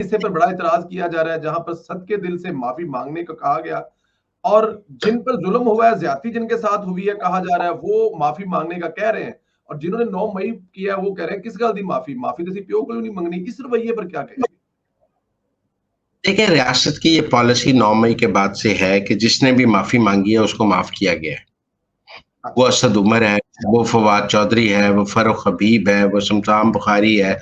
हिस्से पर बड़ा इतराज किया जा रहा है, जहां पर सदके दिल से माफी मांगने को कहा गया, और जिन पर जुल्म हुआ है, ज्यादती जिनके साथ हुई है, कहा जा रहा है वो माफी मांगने का कह रहे हैं, और जिन्होंने 9 मई किया वो कह रहे हैं किस गल दी माफी, माफी तो प्यो को नहीं मंगनी। इस रवैये पर क्या कहेंगे? देखिए, रियासत की ये पॉलिसी 9 मई के बाद से है कि जिसने भी माफी मांगी है उसको माफ किया गया है। वो अच्छा। असद उमर है, वो फवाद चौधरी है, वो फरूख हबीब है, वो शमशाम बुखारी है,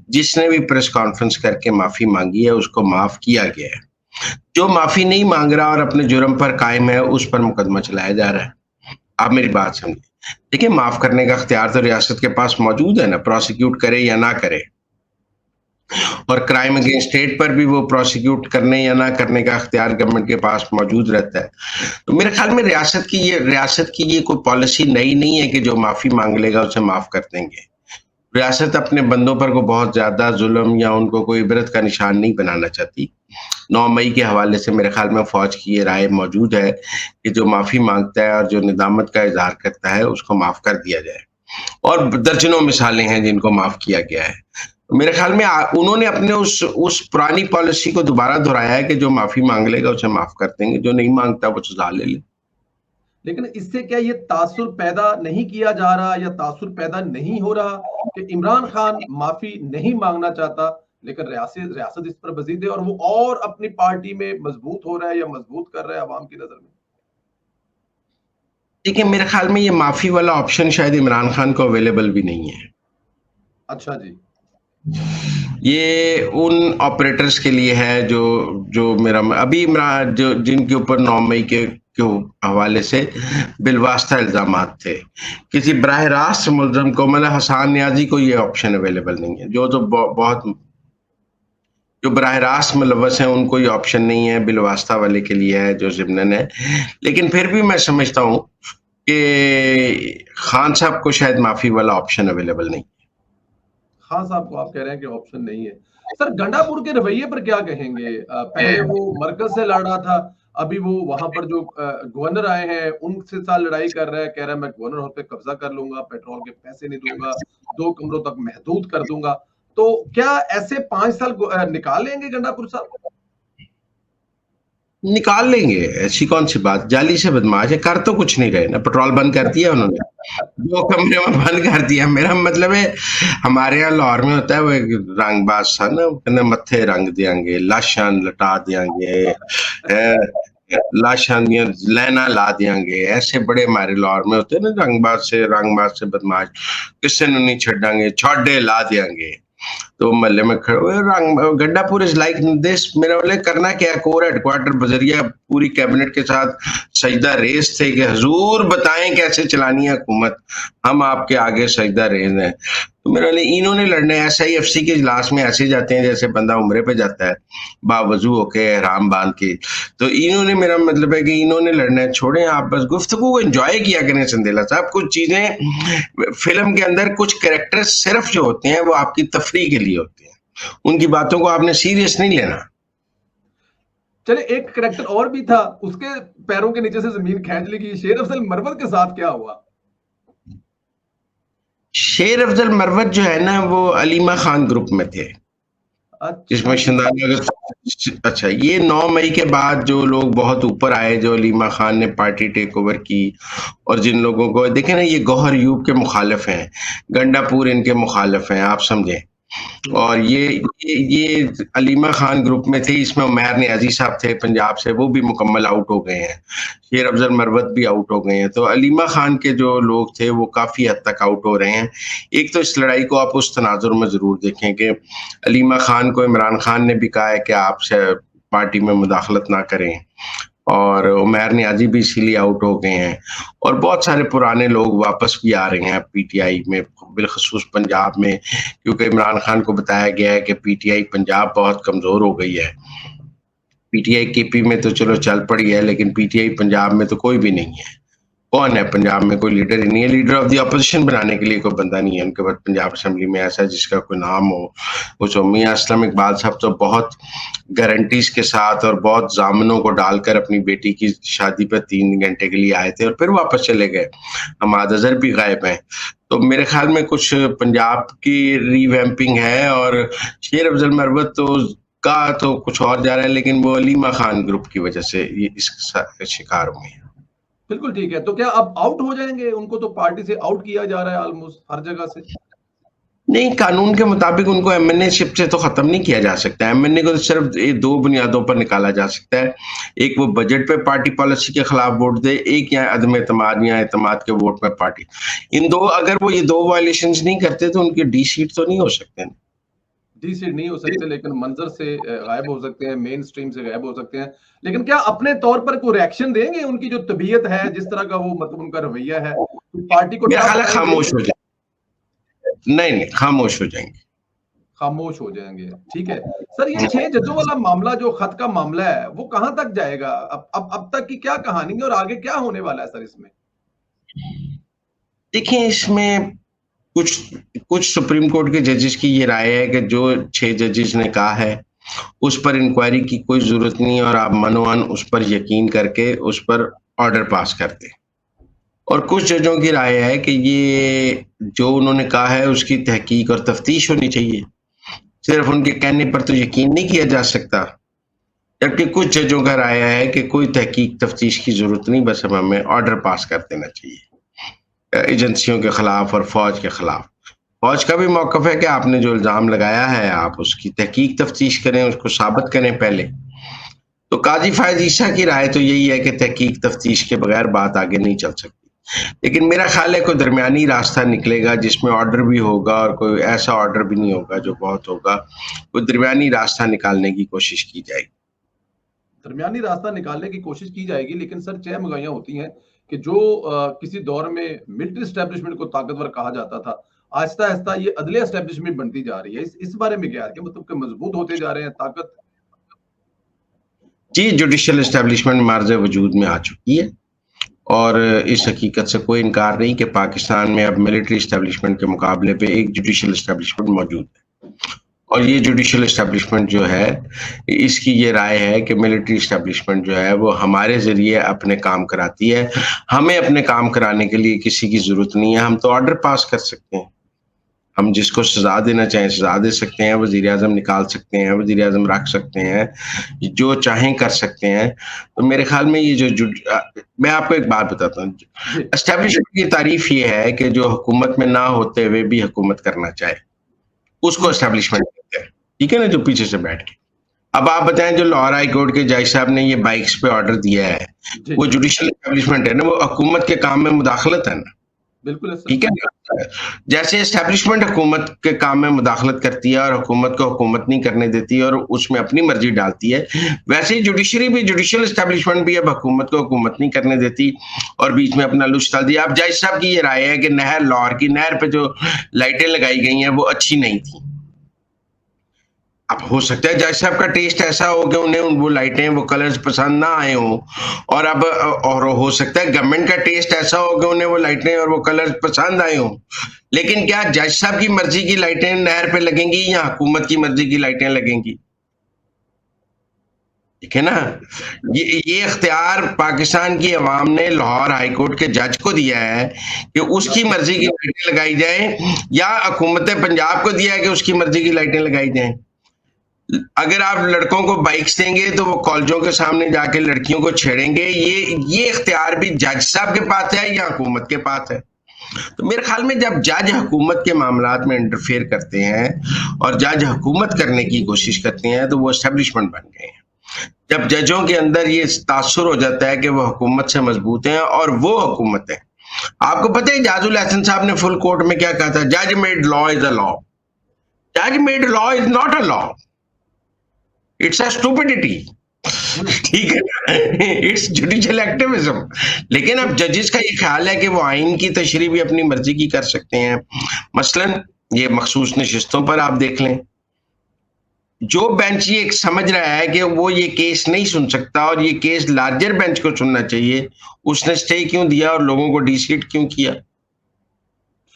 जिसने भी प्रेस कॉन्फ्रेंस करके माफी मांगी है उसको माफ किया गया है। जो माफी नहीं मांग रहा और अपने जुर्म पर कायम है उस पर मुकदमा चलाया जा रहा है। आप मेरी बात समझे। देखिए, माफ करने का इख्तियार तो रियासत के पास मौजूद है ना, प्रोसिक्यूट करे या ना करे, और क्राइम अगेंस्ट स्टेट पर भी वो प्रोसिक्यूट करने या ना करने का इख्तियार गवर्नमेंट के पास मौजूद रहता है। तो मेरे ख्याल में रियासत की ये कोई पॉलिसी नई नहीं है कि जो माफी मांग लेगा उसे माफ कर देंगे। रियासत अपने बंदों पर को बहुत ज्यादा जुल्म या उनको कोई इबरत का निशान नहीं बनाना चाहती। 9 मई के हवाले से मेरे ख्याल में फौज की ये राय मौजूद है कि जो माफी मांगता है और जो निदामत का इजहार करता है उसको माफ कर दिया जाए, और दर्जनों मिसालें हैं जिनको माफ किया गया है। मेरे ख्याल में उन्होंने अपने उस पुरानी पॉलिसी को दोबारा दोहराया है कि जो माफी मांग लेगा उसे माफ कर देंगे, जो नहीं मांगता वो सजा ले ले। लेकिन इससे क्या ये तासुर पैदा नहीं किया जा रहा, या तासुर पैदा नहीं हो रहा कि इमरान खान माफी नहीं मांगना चाहता, लेकिन रियासत इस पर बजीद है, और वो और अपनी पार्टी में मजबूत हो रहा है या मजबूत कर रहा है अवाम की नजर में? देखिए, मेरे ख्याल में ये माफी वाला ऑप्शन शायद इमरान खान को अवेलेबल भी नहीं है। अच्छा जी। ये उन ऑपरेटर्स के लिए है जो जो मेरा अभी इमरान जो जिनके ऊपर 9 मई के हवाले से बिलवास्ता इल्जामात थे, किसी बराह रास्त मुलजम को, मतलब हसन न्याजी को ये ऑप्शन अवेलेबल नहीं है। जो बहुत जो बराह रास्त मुलव्वस हैं उनको ये ऑप्शन नहीं है, बिलवास्ता वाले के लिए है जो जिम्नन है। लेकिन फिर भी मैं समझता हूँ कि खान साहब को शायद माफी वाला ऑप्शन अवेलेबल नहीं। खान साहब को आप कह रहे हैं कि ऑप्शन नहीं है। सर, गंडापुर के रवैये पर क्या कहेंगे? पहले वो मरकज से लड़ रहा था, अभी वो वहां पर जो गवर्नर आए हैं उनसे साथ लड़ाई कर रहा है, कह रहा है मैं गवर्नर होते कब्जा कर लूंगा, पेट्रोल के पैसे नहीं दूंगा, 2 कमरों तक महदूद कर दूंगा। तो क्या ऐसे 5 साल निकाल लेंगे गंडापुर साहब? निकाल लेंगे, ऐसी कौन सी बात। जाली से बदमाश है, कर तो कुछ नहीं रहे ना। पेट्रोल बंद कर दिया उन्होंने, 2 कमरे में बंद कर दिया। मेरा मतलब है, हमारे यहाँ लाहौर में होता है वो एक रंगबाज था ना, कहते मत्थे रंग देंगे, लाशां लटा देंगे, लाशां दियां लैना ला देंगे। ऐसे बड़े हमारे लाहौर में होते हैं ना, रंगबाज से बदमाश, किसी ने नहीं छड़ांगे, छोड़े ला देंगे। तो मोहल्ले में गंडापुर इज लाइक दिस। मेरा वाले करना क्या, कोर हेडक्वार्टर बजरिया पूरी कैबिनेट के साथ सजदा रेस थे कि हजूर बताएं कैसे चलानी है हुकूमत, हम आपके आगे सजदा रेस हैं। तो मेरे वाले इन्होंने लड़ने SIFC के इजलास में ऐसे जाते हैं जैसे बंदा उम्रे पे जाता है बावजू होके हराम बांध के। तो इन्होंने, मेरा मतलब है कि इन्होंने लड़ना है। छोड़ें आप, बस गुफ्तगू को एंजॉय किया करें संदेला साहब। कुछ चीजें फिल्म के अंदर, कुछ कैरेक्टर सिर्फ जो होते हैं वो आपकी तफरीह के लिए होते हैं, उनकी बातों को आपने सीरियस नहीं लेना। चले, एक करेक्टर और भी था, उसके पैरों के नीचे से जमीन खींच ली गई। शेर अफजल मरवत के साथ क्या हुआ? शेर अफजल मरवत जो है ना, वो अलीमा खान ग्रुप में थे, अच्छा। इसमें शिंदानी। अच्छा, ये 9 मई के बाद जो लोग बहुत ऊपर आए, जो अलीमा खान ने पार्टी टेक ओवर की, और जिन लोगों को देखे ना, ये गौहर यूब के मुखालिफ हैं, गंडापुर इनके मुखालिफ हैं, आप समझे। और ये अलीमा खान ग्रुप में थे। इसमें उमैर नियाजी साहब थे पंजाब से, वो भी मुकम्मल आउट हो गए हैं। शेर अफजल मरवत भी आउट हो गए हैं। तो अलीमा खान के जो लोग थे वो काफी हद तक आउट हो रहे हैं। एक तो इस लड़ाई को आप उस तनाजुर में जरूर देखें कि अलीमा खान को इमरान खान ने भी कहा है कि आप पार्टी में मुदाखलत ना करें, और उमैर नियाजी भी इसीलिए आउट हो गए हैं। और बहुत सारे पुराने लोग वापस भी आ रहे हैं PTI में, बिलखसूस पंजाब में, क्योंकि इमरान खान को बताया गया है कि PTI पंजाब बहुत कमजोर हो गई है। PTI KP में तो चलो चल पड़ी है, लेकिन PTI पंजाब में तो कोई भी नहीं है। कौन है पंजाब में? कोई लीडर ही नहीं है। लीडर ऑफ द ऑपोजिशन बनाने के लिए कोई बंदा नहीं है उनके पास पंजाब असेंबली में ऐसा जिसका कोई नाम हो। वो मियां असलम इकबाल साहब तो बहुत गारंटीज के साथ और बहुत जामनों को डालकर अपनी बेटी की शादी पर 3 घंटे के लिए आए थे और फिर वापस चले गए। हमाद अजहर भी गायब हैं। तो मेरे ख्याल में कुछ पंजाब की रीवैम्पिंग है। और शेर अफजल मरवत तो का तो कुछ और जा रहा है, लेकिन वो अलीमा खान ग्रुप की वजह से ये इसका शिकार हुए हैं। बिल्कुल ठीक है। तो क्या अब आउट हो जाएंगे? उनको तो पार्टी से आउट किया जा रहा है ऑलमोस्ट हर जगह से। नहीं, कानून के मुताबिक उनको एमएनए शिप से तो खत्म नहीं किया जा सकता। एमएनए को तो सिर्फ ये 2 बुनियादों पर निकाला जा सकता है। एक वो बजट पे पार्टी पॉलिसी के खिलाफ वोट दे, एक या अदम एतमाद या एतमाद के वोट में पार्टी। इन दो, अगर वो ये 2 वायलेशंस नहीं करते तो उनकी डी सीट तो नहीं हो सकते। डी सीट नहीं हो सकते, लेकिन मंजर से गायब हो सकते हैं, मेन स्ट्रीम से गायब हो सकते हैं। लेकिन क्या अपने तौर पर कोई रिएक्शन देंगे? उनकी जो तबीयत है, जिस तरह का वो मतलब उनका रवैया है, पार्टी को मेरा ख्याल है खामोश हो जाएंगे। नहीं, खामोश हो जाएंगे। खामोश हो जाएंगे। ठीक है सर, ये 6 जजों वाला मामला, जो खत का मामला है, वो कहां तक जाएगा? अब तक की क्या कहानी है और आगे क्या होने वाला है सर इसमें? देखिए, इसमें कुछ सुप्रीम कोर्ट के जजेस की ये राय है कि जो 6 जजेस ने कहा है उस पर इंक्वायरी की कोई जरूरत नहीं, और आप मनोवन उस पर यकीन करके उस पर ऑर्डर पास कर दें। और कुछ जजों की राय है कि ये जो उन्होंने कहा है उसकी तहकीक और तफ्तीश होनी चाहिए, सिर्फ उनके कहने पर तो यकीन नहीं किया जा सकता। जबकि कुछ जजों का राय है कि कोई तहकीक तफ्तीश की जरूरत नहीं, बस हमें ऑर्डर पास कर देना चाहिए एजेंसियों के खिलाफ और फौज के खिलाफ। फौज का भी मौकफ है कि आपने जो इल्जाम लगाया है आप उसकी तहकीक तफ्तीश करें, उसको साबित करें पहले। तो काजी फायज ईसा की राय तो यही है कि तहकीक तफ्तीश के बगैर बात आगे नहीं चल सकती। लेकिन मेरा ख्याल है कोई दरमियानी रास्ता निकलेगा जिसमें ऑर्डर भी होगा और कोई ऐसा ऑर्डर भी नहीं होगा जो बहुत होगा। कोई दरमियानी रास्ता निकालने की कोशिश की जाएगी। दरमियानी रास्ता निकालने की कोशिश की जाएगी, लेकिन सर चहमगाइयां होती हैं कि जो किसी दौर में मिलिट्री एस्टेब्लिशमेंट को ताकतवर कहा जाता था, आहिस्ता आहिस्ता ये अदलिया एस्टेब्लिशमेंट बनती जा रही है। इस बारे में क्या है कि मतलब कि मजबूत होते जा रहे हैं ताकत? जी, जुडिशियल एस्टेब्लिशमेंट मार्ज वजूद में आ चुकी है, और इस हकीकत से कोई इनकार नहीं कि पाकिस्तान में अब मिलिट्री एस्टेब्लिशमेंट के मुकाबले पे एक जुडिशियल एस्टेब्लिशमेंट मौजूद है। और ये जुडिशियल एस्टेब्लिशमेंट जो है, इसकी ये राय है कि मिलिट्री एस्टेब्लिशमेंट जो है वो हमारे जरिए अपने काम कराती है, हमें अपने काम कराने के लिए किसी की जरूरत नहीं है। हम तो ऑर्डर पास कर सकते हैं, हम जिसको सजा देना चाहें सजा दे सकते हैं, वजीर आजम निकाल सकते हैं, वजीर आजम रख सकते हैं, जो चाहें कर सकते हैं। तो मेरे ख्याल में ये मैं आपको एक बात बताता हूँ, एस्टेब्लिशमेंट की तारीफ ये है कि जो हुकूमत में ना होते हुए भी हुकूमत करना चाहे, उसको एस्टेब्लिशमेंट कहते हैं। ठीक है ना, जो पीछे से बैठ के। अब आप बताएं, जो लाहौर हाई कोर्ट के जज साहब ने ये बाइक्स पे ऑर्डर दिया है, वो जुडिशियल एस्टेब्लिशमेंट है ना, वो हुकूमत के काम में मुदाखलत है ना। बिल्कुल, ठीक है। जैसे एस्टेब्लिशमेंट हुकूमत के काम में मुदाखलत करती है और हुकूमत को हुकूमत नहीं करने देती और उसमें अपनी मर्जी डालती है, वैसे ही जुडिशरी भी, जुडिशियल एस्टेब्लिशमेंट भी अब हुकूमत को हुकूमत नहीं करने देती और बीच में अपना लुच डाल दिया। अब जज साहब की ये राय है कि लाहौर की नहर पे जो लाइटें लगाई गई हैं वो अच्छी नहीं थी। अब हो सकता है जज साहब का टेस्ट ऐसा हो कि उन्हें वो लाइटें, वो कलर्स पसंद ना आए हो, और हो सकता है गवर्नमेंट का टेस्ट ऐसा हो कि उन्हें वो लाइटें और वो कलर्स पसंद आए हो। लेकिन क्या जज साहब की मर्जी की लाइटें नहर पे लगेंगी या हुकूमत की मर्जी की लाइटें लगेंगी? ठीक है ना, ये इख्तियार पाकिस्तान की अवाम ने लाहौर हाई कोर्ट के जज को दिया है कि उसकी मर्जी की लाइटें लगाई जाए, या हुकूमत पंजाब को दिया है कि उसकी मर्जी की लाइटें लगाई जाएं। अगर आप लड़कों को बाइक्स देंगे तो वो कॉलेजों के सामने जाके लड़कियों को छेड़ेंगे, ये इख्तियार भी जज साहब के पास है या हुकूमत के पास है? तो मेरे ख्याल में जब जज हुकूमत के मामलात में इंटरफेयर करते हैं और जज हुकूमत करने की कोशिश करते हैं तो वो एस्टेब्लिशमेंट बन गए हैं। जब जजों के अंदर ये तासुर हो जाता है कि वो हुकूमत से मजबूत हैं और वो हुकूमत है। आपको पता है इजाजुल हसन साहब ने फुल कोर्ट में क्या कहा था? जज made law is a law, जज made law is not a law, it's a stupidity. ठीक है, इट्स जुडिशियल एक्टिविज्म। लेकिन अब जजेस का ये ख्याल है कि वो आइन की तशरीह भी अपनी मर्जी की कर सकते हैं। मसलन ये मखसूस नशिस्तों पर आप देख लें, जो बेंच ये समझ रहा है कि वो ये केस नहीं सुन सकता और ये केस लार्जर बेंच को सुनना चाहिए, उसने स्टे क्यों दिया और लोगों को डिसीट क्यों किया?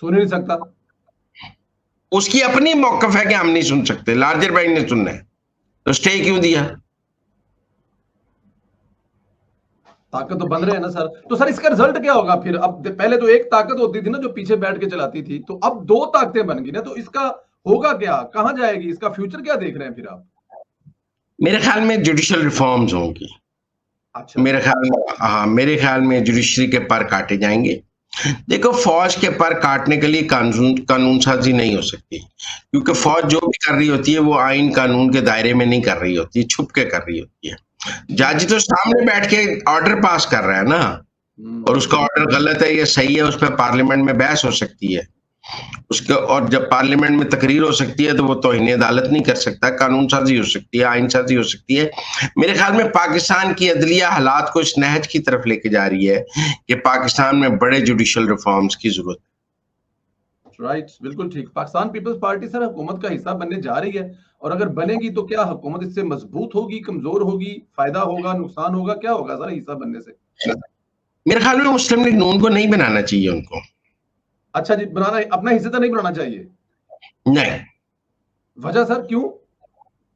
सुन नहीं सकता, उसकी अपनी मौकफ है कि हम नहीं सुन सकते, लार्जर बेंच ने सुनना है, तो स्टे क्यों दिया? ताकत तो बन रहे हैं ना सर। तो सर इसका रिजल्ट क्या होगा फिर? अब पहले तो एक ताकत होती थी ना जो पीछे बैठ के चलाती थी, तो अब 2 ताकतें बन गई ना, तो इसका होगा क्या? कहां जाएगी? इसका फ्यूचर क्या देख रहे हैं फिर आप? मेरे ख्याल में जुडिशियल रिफॉर्म्स होंगी। अच्छा, मेरे ख्याल में, हाँ, मेरे ख्याल में जुडिशरी के पर काटे जाएंगे। देखो, फौज के पर काटने के लिए कानून साजी नहीं हो सकती, क्योंकि फौज जो भी कर रही होती है वो आइन कानून के दायरे में नहीं कर रही होती, छुप के कर रही होती है। जज तो सामने बैठ के ऑर्डर पास कर रहा है ना, और उसका ऑर्डर गलत है या सही है, उस पर पार्लियामेंट में बहस हो सकती है उसका, और जब पार्लियामेंट में तकरीर हो सकती है तो वो तौहीन अदालत नहीं कर सकता, कानून साजी हो सकती है, आइन साजी हो सकती है। मेरे ख्याल में पाकिस्तान की अदलिया हालात को इस नहज की तरफ लेके जा रही है कि पाकिस्तान में बड़े जुडिशियल रिफॉर्म्स की जरूरत है। राइट, बिल्कुल ठीक। पाकिस्तान पीपल्स पार्टी सर हुकूमत का हिस्सा बनने जा रही है, और अगर बनेगी तो क्या हुकूमत इससे मजबूत होगी, कमजोर होगी, फायदा होगा, नुकसान होगा, क्या होगा सर हिस्सा बनने से? मेरे ख्याल में मुस्लिम लीग नून को नहीं बनाना चाहिए उनको। अच्छा जी, बनाना, अपना हिस्सेदार नहीं बनाना चाहिए? नहीं, वजह सर क्यों?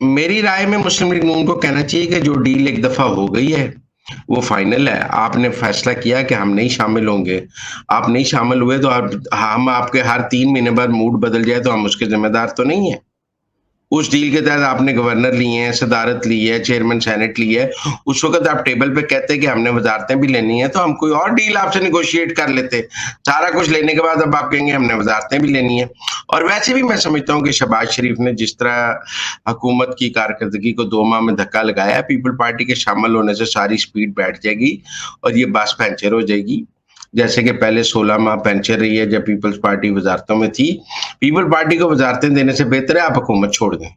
मेरी राय में मुस्लिम लीग नून को कहना चाहिए कि जो डील एक दफा हो गई है वो फाइनल है। आपने फैसला किया कि हम नहीं शामिल होंगे, आप नहीं शामिल हुए, तो हम आपके हर 3 महीने बाद मूड बदल जाए तो हम उसके जिम्मेदार तो नहीं है। उस डील के तहत आपने गवर्नर लिए हैं, सदारत ली है, चेयरमैन सेनेट ली है, उस वक्त आप टेबल पे कहते कि हमने वजारतें भी लेनी है तो हम कोई और डील आपसे निगोशिएट कर लेते। सारा कुछ लेने के बाद अब आप कहेंगे हमने वजारतें भी लेनी है। और वैसे भी मैं समझता हूँ कि शहबाज शरीफ ने जिस तरह हुकूमत की कारकर्दगी को 2 माह में धक्का लगाया, पीपल पार्टी के शामिल होने से सारी स्पीड बैठ जाएगी और ये बस पंचर हो जाएगी, जैसे कि पहले 16 माह पंचर रही है जब पीपल्स पार्टी वजारतों में थी। पीपल पार्टी को वजारतें देने से बेहतर है आप हुकूमत छोड़ दें।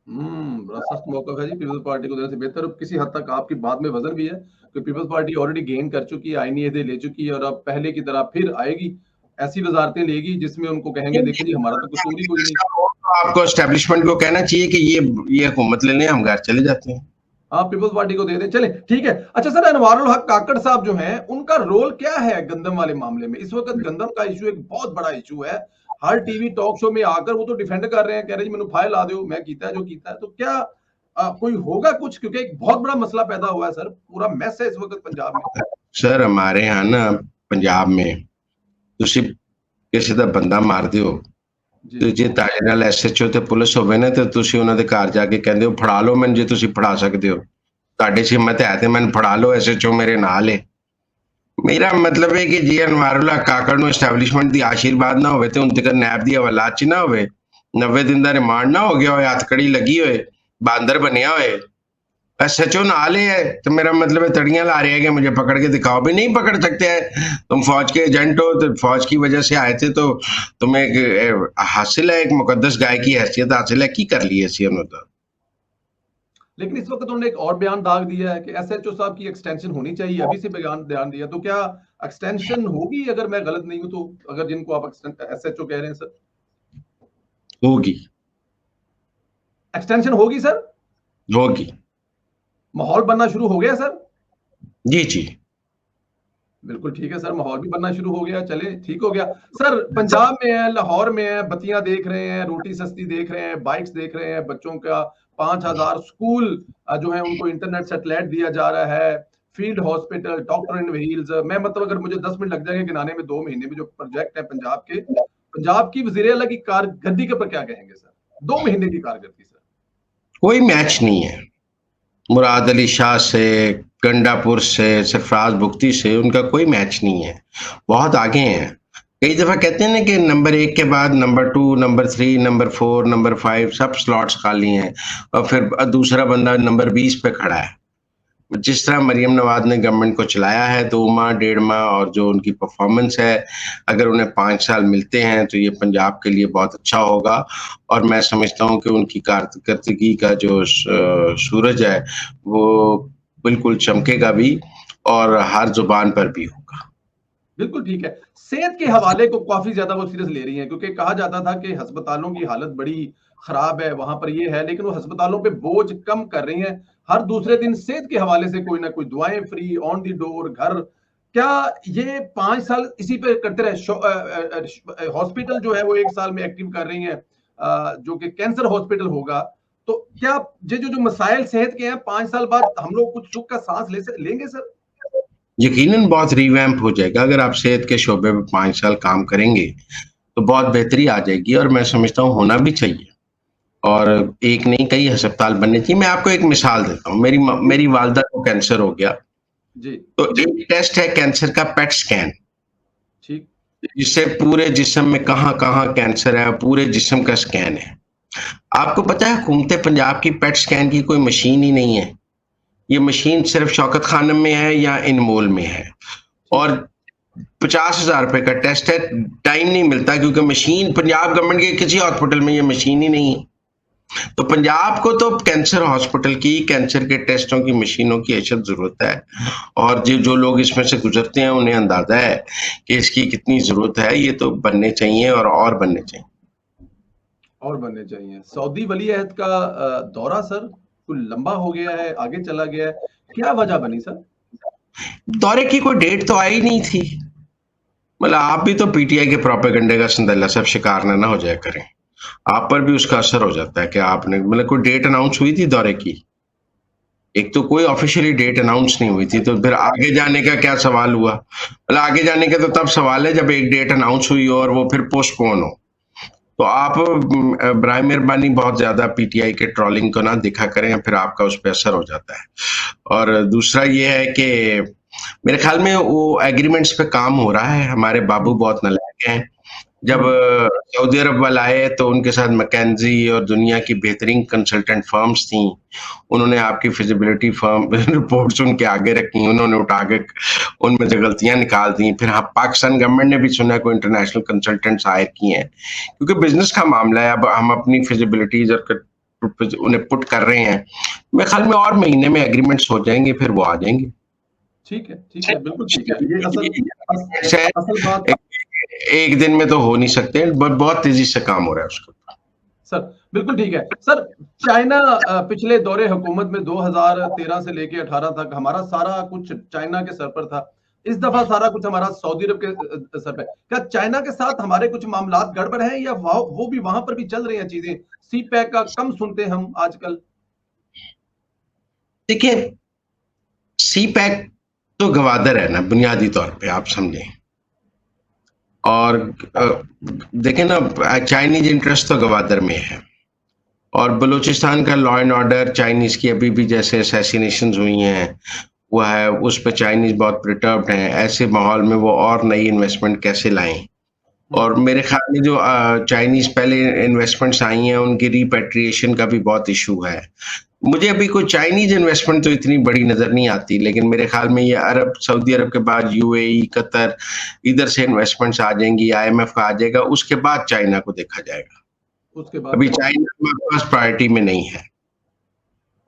बड़ा सख्त मौका है जी पीपल्स पार्टी को देने से बेहतर। किसी हद तक आपकी बात में वजन भी है कि पीपल्स पार्टी ऑलरेडी गेन कर चुकी है, आईनी अहदे ले चुकी है, और अब पहले की तरह फिर आएगी, ऐसी वजारतें लेगी जिसमें उनको कहेंगे देखिए जी हमारा तो कसूर ही कोई नहीं। आपको एस्टेब्लिशमेंट को कहना चाहिए कि ये हुकूमत ले लें, हम घर चले जाते हैं। हाँ, पीपल्स पार्टी को दे दें, चले, ठीक है। अच्छा सर, अनवारुल हक काकड़ साहब जो हैं, उनका रोल क्या है गंदम वाले मामले में? इस वक्त गंदम का इशू एक बहुत बड़ा इशू है, हर टीवी टॉक शो में आकर वो तो डिफेंड कर रहे हैं, कह रहे हैं मैंने फाइल ला दो, मैं कीता है जो कीता है। तो क्या कोई होगा कुछ, क्योंकि एक बहुत बड़ा मसला पैदा हुआ है सर, पूरा मैस है इस वक्त पंजाब में। सर हमारे यहाँ ना पंजाब में ਤੁਸੀਂ ਕਿਸੇ ਦਾ ਬੰਦਾ ਮਾਰਦੇ ਹੋ ਤੇ ਜੇ ਤੁਹਾਡੇ ਨਾਲ ਐਸਐਚਓ ਤੇ ਪੁਲਿਸ ਹੋਵੇ ਨਾ ਤੇ ਤੁਸੀਂ ਉਹਨਾਂ ਦੇ ਘਰ ਜਾ ਕੇ ਕਹਿੰਦੇ ਹੋ ਫੜਾ ਲਓ ਮੈਨੂੰ, ਜੇ ਤੁਸੀਂ ਫੜਾ ਸਕਦੇ ਹੋ, ਤੁਹਾਡੇ 'ਚ ਹਿੰਮਤ ਹੈ ਤੇ ਮੈਨੂੰ ਫੜਾ ਲਓ, ਐਸਐਚਓ ਮੇਰੇ ਨਾਲ ਹੈ। ਮੇਰਾ ਮਤਲਬ ਹੈ ਕਿ ਜੇ ਅਨਵਾਰੁल्लाह ਕਾਕੜ ਨੂੰ ਐਸਟੈਬਲਿਸ਼ਮੈਂਟ ਦੀ ਆਸ਼ੀਰਵਾਦ ਨਾ ਹੋਵੇ ਤੇ ਹੁਣ ਤੱਕ ਨੈਬ ਦੀ ਹਵਾਲਾਤ 'ਚ ਨਾ ਹੋਵੇ, 90 ਦਿਨ ਦਾ ਰਿਮਾਂਡ ਨਾ ਹੋ ਗਿਆ ਹੋਏ, ਹੱਥਕੜੀ ਲੱਗੀ ਹੋਏ, ਬਾਂਦਰ ਬਣਿਆ ਹੋਏ, एसएचओ नाले है तो मेरा मतलब है तड़ियां ला रहे हैं कि मुझे पकड़ के दिखाओ। भी नहीं पकड़ सकते हैं, तुम फौज के एजेंट हो, तो फौज की वजह से आए थे तो तुम्हें एक हासिल है, एक मुकद्दस गाय की हैसियत हासिल है, की कर ली है होता। लेकिन इस वक्त उन्होंने एक और बयान दाग दिया है कि एसएचओ साहब की एक्सटेंशन होनी चाहिए, अभी से बयान दिया, तो क्या एक्सटेंशन होगी अगर मैं गलत नहीं हूं तो? अगर जिनको आप एसएचओ कह रहे हैं सर, होगी एक्सटेंशन होगी सर? होगी। माहौल बनना शुरू हो गया सर? जी जी बिल्कुल ठीक है सर, माहौल भी बनना शुरू हो गया, चले ठीक हो गया सर। पंजाब में है, लाहौर में है, बत्तियां देख रहे हैं, रोटी सस्ती देख रहे हैं, बाइक्स देख रहे हैं, बच्चों का 5000 स्कूल जो है उनको इंटरनेट सैटेलाइट दिया जा रहा है, फील्ड हॉस्पिटल, डॉक्टर इन व्हील्स। मैं मतलब अगर मुझे 10 मिनट लग जाएंगे गिनाने में, 2 महीने में जो प्रोजेक्ट है पंजाब के, पंजाब की वज़ीर आला की कारकर्दगी के ऊपर क्या कहेंगे सर? 2 महीने की कारकर्दगी सर, कोई मैच नहीं है। मुराद अली शाह से, गंडापुर से, सरफराज बुख्ती से उनका कोई मैच नहीं है, बहुत आगे हैं। कई दफा कहते हैं ना कि नंबर 1 के बाद नंबर 2, नंबर 3, नंबर 4, नंबर 5 सब स्लॉट्स खाली हैं, और फिर दूसरा बंदा नंबर 20 पे खड़ा है। जिस तरह मरियम नवाज ने गवर्नमेंट को चलाया है 2 माह 1.5 माह, और जो उनकी परफॉर्मेंस है, अगर उन्हें 5 साल मिलते हैं तो ये पंजाब के लिए बहुत अच्छा होगा। और मैं समझता हूँ कि उनकी कारकर्दगी का जो सूरज है वो बिल्कुल चमकेगा भी और हर जुबान पर भी होगा। बिल्कुल ठीक है। सेहत के हवाले को काफी ज्यादा वो सीरियस ले रही हैं, क्योंकि कहा जाता था कि अस्पतालों की हालत बड़ी खराब है, वहां पर ये है, लेकिन वो अस्पतालों पे बोझ कम कर रही हैं। हर दूसरे दिन सेहत के हवाले से कोई ना कोई दुआएं फ्री ऑन दी डोर घर। क्या ये 5 साल इसी पे करते रहे? हॉस्पिटल जो है वो 1 साल में एक्टिव कर रही हैं, जो कि कैंसर हॉस्पिटल होगा, तो क्या जो मसाइल सेहत के हैं 5 साल बाद हम लोग कुछ सुख का सांस लेंगे सर? यकीनन बहुत रिवैम्प हो जाएगा। अगर आप सेहत के शोबे में 5 साल काम करेंगे तो बहुत बेहतरी आ जाएगी, और मैं समझता हूँ होना भी चाहिए। और एक नहीं कई अस्पताल बनने चाहिए। मैं आपको एक मिसाल देता हूँ, मेरी वालदा को कैंसर हो गया, जी। तो एक टेस्ट है कैंसर का पेट स्कैन, ठीक। जिससे पूरे जिस्म में कहाँ कहाँ कैंसर है पूरे जिस्म का स्कैन है। आपको पता है हुकूमत पंजाब की पेट स्कैन की कोई मशीन ही नहीं है। ये मशीन सिर्फ शौकत खानम में है या इनमोल में है, और 50,000 रुपए का टेस्ट है। टाइम नहीं मिलता क्योंकि मशीन पंजाब गवर्नमेंट के किसी हॉस्पिटल में ये मशीन ही नहीं है। तो पंजाब को तो कैंसर हॉस्पिटल की कैंसर के टेस्टों की मशीनों की अशद जरूरत है, और जो लोग इसमें से गुजरते हैं उन्हें अंदाजा है कि इसकी कितनी जरूरत है। ये तो बनने चाहिए और बनने चाहिए। और बनने चाहिए। सऊदी वली अहद का दौरा सर कुछ लंबा हो गया है, आगे चला गया है, क्या वजह बनी सर? दौरे की कोई डेट तो आई नहीं थी। मतलब आप भी तो पीटीआई के प्रोपेगेंडे का संदल्ला सब शिकार ना हो जाया करें। आप पर भी उसका असर हो जाता है कि आपने मतलब कोई डेट अनाउंस हुई थी दौरे की? एक तो कोई ऑफिशियली डेट अनाउंस नहीं हुई थी, तो फिर आगे जाने का क्या सवाल हुआ? मतलब आगे जाने का तो तब सवाल है जब एक डेट अनाउंस हुई हो और वो फिर पोस्टपोन हो। तो आप बराए मेहरबानी बहुत ज्यादा पीटीआई के ट्रोलिंग को ना दिखा करें, फिर आपका उस पर असर हो जाता है। और दूसरा ये है कि मेरे ख्याल में वो एग्रीमेंट्स पे काम हो रहा है। हमारे बाबू बहुत नालायक हैं। जब सऊदी अरब वाले आए तो उनके साथ मैकेंजी और दुनिया की बेहतरीन कंसल्टेंट फर्म्स थी। उन्होंने आपकी फिजिबिलिटी फर्म रिपोर्ट्स उनके आगे रखी, उन्होंने उठा के उनमें से गलतियां निकाल दी। फिर हाँ, पाकिस्तान गवर्नमेंट ने भी सुना कोई इंटरनेशनल कंसल्टेंट्स हायर किए हैं, क्योंकि बिजनेस का मामला है। अब हम अपनी फिजिबिलिटीज और उन्हें पुट कर रहे हैं। मेरे ख्याल में और महीने में एग्रीमेंट्स हो जाएंगे, फिर वो आ जाएंगे। ठीक है, बिल्कुल ठीक है। ये असल बात एक दिन में तो हो नहीं सकते, बहुत तेजी से काम हो रहा है उसको। सर बिल्कुल ठीक है। सर चाइना पिछले दौरे हुकूमत में 2013 से लेके 18 तक हमारा सारा कुछ चाइना के सर पर था। इस दफा सारा कुछ हमारा सऊदी अरब के सर पे। क्या चाइना के साथ हमारे कुछ मामलात गड़बड़ हैं या वो भी वहां पर भी चल रही हैं चीजें? सी पैक का कम सुनते हैं हम आजकल। देखिए, सी पैक तो गवादर है ना बुनियादी तौर पे, आप समझें। और देखें ना, चाइनीज इंटरेस्ट तो गवादर में है, और बलूचिस्तान का लॉ एंड ऑर्डर चाइनीज की अभी भी जैसे असैसिनेशंस हुई हैं वो है, उस पर चाइनीज बहुत प्रिटर्ब्ड हैं। ऐसे माहौल में वो और नई इन्वेस्टमेंट कैसे लाएं? और मेरे ख्याल में जो चाइनीज पहले इन्वेस्टमेंट्स आई हैं उनकी रिपेट्रिएशन का भी बहुत इशू है। मुझे अभी कोई चाइनीज इन्वेस्टमेंट तो इतनी बड़ी नजर नहीं आती, लेकिन मेरे ख्याल में ये सऊदी अरब के बाद यूएई, कतर, इधर से इन्वेस्टमेंट्स आ जाएंगी, आईएमएफ का आ जाएगा, उसके बाद चाइना को देखा जाएगा। उसके बाद अभी चाइना हमारे पास प्रायोरिटी में नहीं है।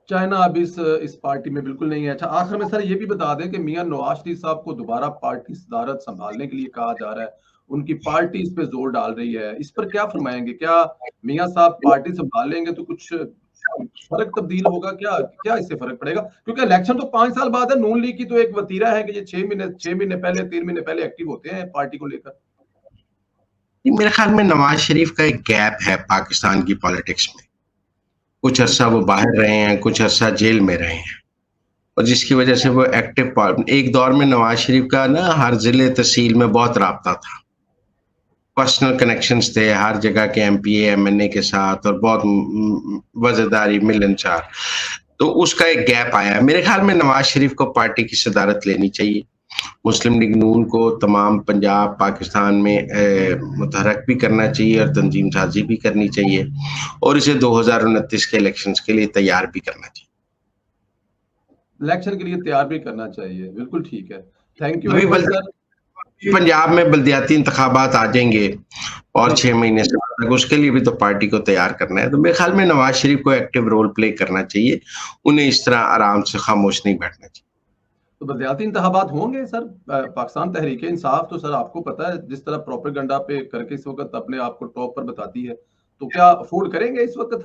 चाइना अभी इस पार्टी में बिल्कुल नहीं है। अच्छा, आखिर में सर ये भी बता दें कि मियां नवाज शरीफ साहब को दोबारा पार्टी सदारत संभालने के लिए कहा जा रहा है। उनकी पार्टी इस पे जोर डाल रही है, इस पर क्या फरमाएंगे? क्या मियां साहब पार्टी संभाल लेंगे तो कुछ फर्क तब्दील होगा? क्या क्या इससे फर्क पड़ेगा? क्योंकि इलेक्शन तो 5 साल बाद है। नून लीग की तो एक वतीरा है कि ये 6 महीने पहले, 3 महीने पहले एक्टिव होते हैं पार्टी को लेकर। मेरे ख्याल में नवाज शरीफ का एक गैप है पाकिस्तान की पॉलिटिक्स में। कुछ अरसा वो बाहर रहे हैं, कुछ अरसा जेल में रहे हैं, और जिसकी वजह से वो एक्टिव एक दौर में नवाज शरीफ का ना हर जिले तहसील में बहुत राब्ता था, पर्सनल कनेक्शंस थे हर जगह के एमपीए एमएनए के साथ, और बहुत वजहदारी मिलनसार। तो उसका एक गैप आया। मेरे ख्याल में नवाज शरीफ को पार्टी की सदारत लेनी चाहिए। मुस्लिम लीग नून को तमाम पंजाब पाकिस्तान में मुतहरक भी करना चाहिए और तंजीम साजी भी करनी चाहिए, और इसे 2029 के इलेक्शंस के लिए तैयार भी करना चाहिए। इलेक्शन के लिए तैयार भी करना चाहिए, बिल्कुल ठीक है। थैंक यू अभी वेरी मच सर। पंजाब में बल्दियाती इंतखाबात आ जाएंगे और 6 महीने से तक, उसके लिए भी तो पार्टी को तैयार करना है। तो मेरे ख्याल में नवाज शरीफ को एक्टिव रोल प्ले करना चाहिए, उन्हें इस तरह आराम से खामोश नहीं बैठना चाहिए। तो बलदियाती इंतखाबात होंगे सर? पाकिस्तान तहरीक इंसाफ तो सर आपको पता है जिस तरह प्रोपेगेंडा पे करके इस वक्त अपने आप को टॉप पर बताती है, तो क्या अफोर्ड करेंगे इस वक्त